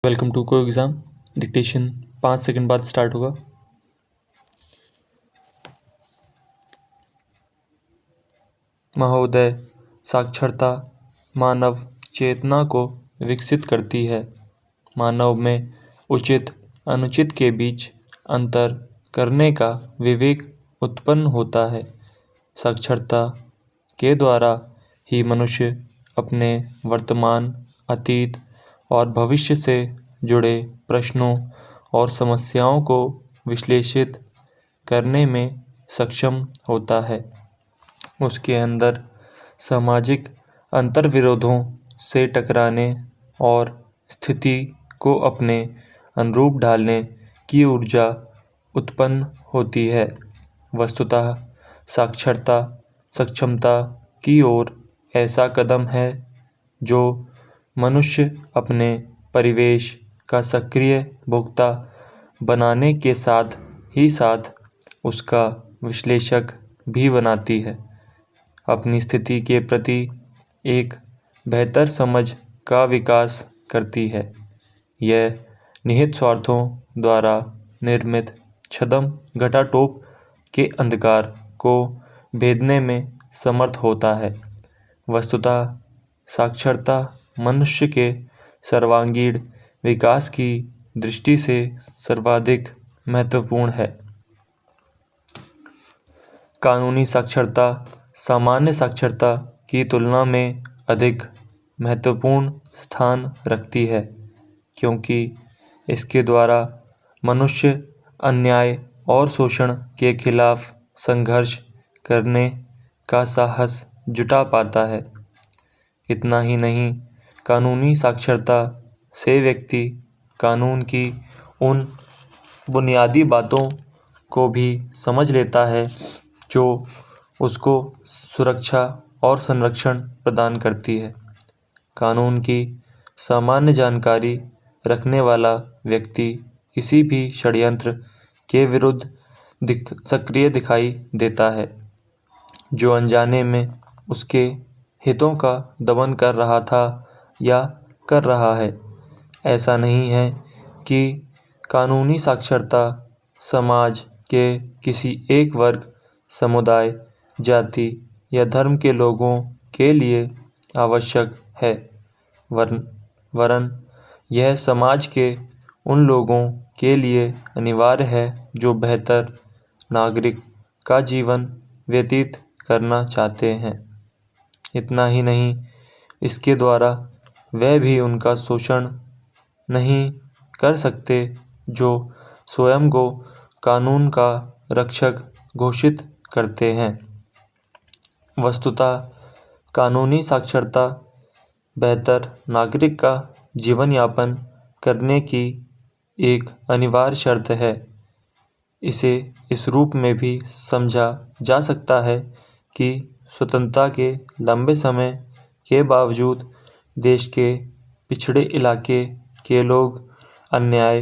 Welcome to को exam. Dictation 5 second बाद start होगा। महोदय, साक्षरता मानव चेतना को विकसित करती है। मानव में उचित अनुचित के बीच अंतर करने का विवेक उत्पन्न होता है। साक्षरता के द्वारा ही मनुष्य अपने वर्तमान, अतीत और भविष्य से जुड़े प्रश्नों और समस्याओं को विश्लेषित करने में सक्षम होता है। उसके अंदर सामाजिक अंतर्विरोधों से टकराने और स्थिति को अपने अनुरूप ढालने की ऊर्जा उत्पन्न होती है। वस्तुतः साक्षरता सक्षमता की ओर ऐसा कदम है जो मनुष्य अपने परिवेश का सक्रिय भोक्ता बनाने के साथ ही साथ उसका विश्लेषक भी बनाती है। अपनी स्थिति के प्रति एक बेहतर समझ का विकास करती है। यह निहित स्वार्थों द्वारा निर्मित छद्म घटाटोप के अंधकार को भेदने में समर्थ होता है। वस्तुतः साक्षरता मनुष्य के सर्वांगीण विकास की दृष्टि से सर्वाधिक महत्वपूर्ण है। कानूनी साक्षरता सामान्य साक्षरता की तुलना में अधिक महत्वपूर्ण स्थान रखती है, क्योंकि इसके द्वारा मनुष्य अन्याय और शोषण के खिलाफ संघर्ष करने का साहस जुटा पाता है। इतना ही नहीं, कानूनी साक्षरता से व्यक्ति कानून की उन बुनियादी बातों को भी समझ लेता है जो उसको सुरक्षा और संरक्षण प्रदान करती है। कानून की सामान्य जानकारी रखने वाला व्यक्ति किसी भी षड्यंत्र के विरुद्ध सक्रिय दिखाई देता है, जो अनजाने में उसके हितों का दमन कर रहा था या कर रहा है। ऐसा नहीं है कि कानूनी साक्षरता समाज के किसी एक वर्ग, समुदाय, जाति या धर्म के लोगों के लिए आवश्यक है, वरन यह समाज के उन लोगों के लिए अनिवार्य है जो बेहतर नागरिक का जीवन व्यतीत करना चाहते हैं। इतना ही नहीं, इसके द्वारा वह भी उनका शोषण नहीं कर सकते जो स्वयं को कानून का रक्षक घोषित करते हैं। वस्तुतः कानूनी साक्षरता बेहतर नागरिक का जीवन यापन करने की एक अनिवार्य शर्त है। इसे इस रूप में भी समझा जा सकता है कि स्वतंत्रता के लंबे समय के बावजूद देश के पिछड़े इलाके के लोग अन्याय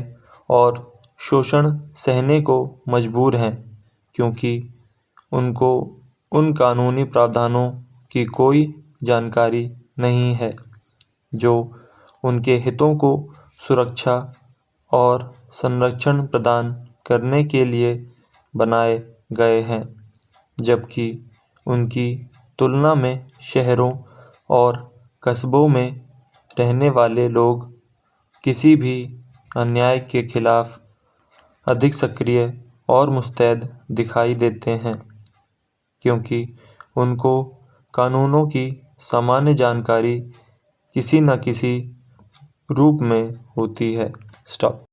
और शोषण सहने को मजबूर हैं, क्योंकि उनको उन कानूनी प्रावधानों की कोई जानकारी नहीं है जो उनके हितों को सुरक्षा और संरक्षण प्रदान करने के लिए बनाए गए हैं, जबकि उनकी तुलना में शहरों और कस्बों में रहने वाले लोग किसी भी अन्याय के खिलाफ अधिक सक्रिय और मुस्तैद दिखाई देते हैं, क्योंकि उनको कानूनों की सामान्य जानकारी किसी न किसी रूप में होती है। स्टॉप।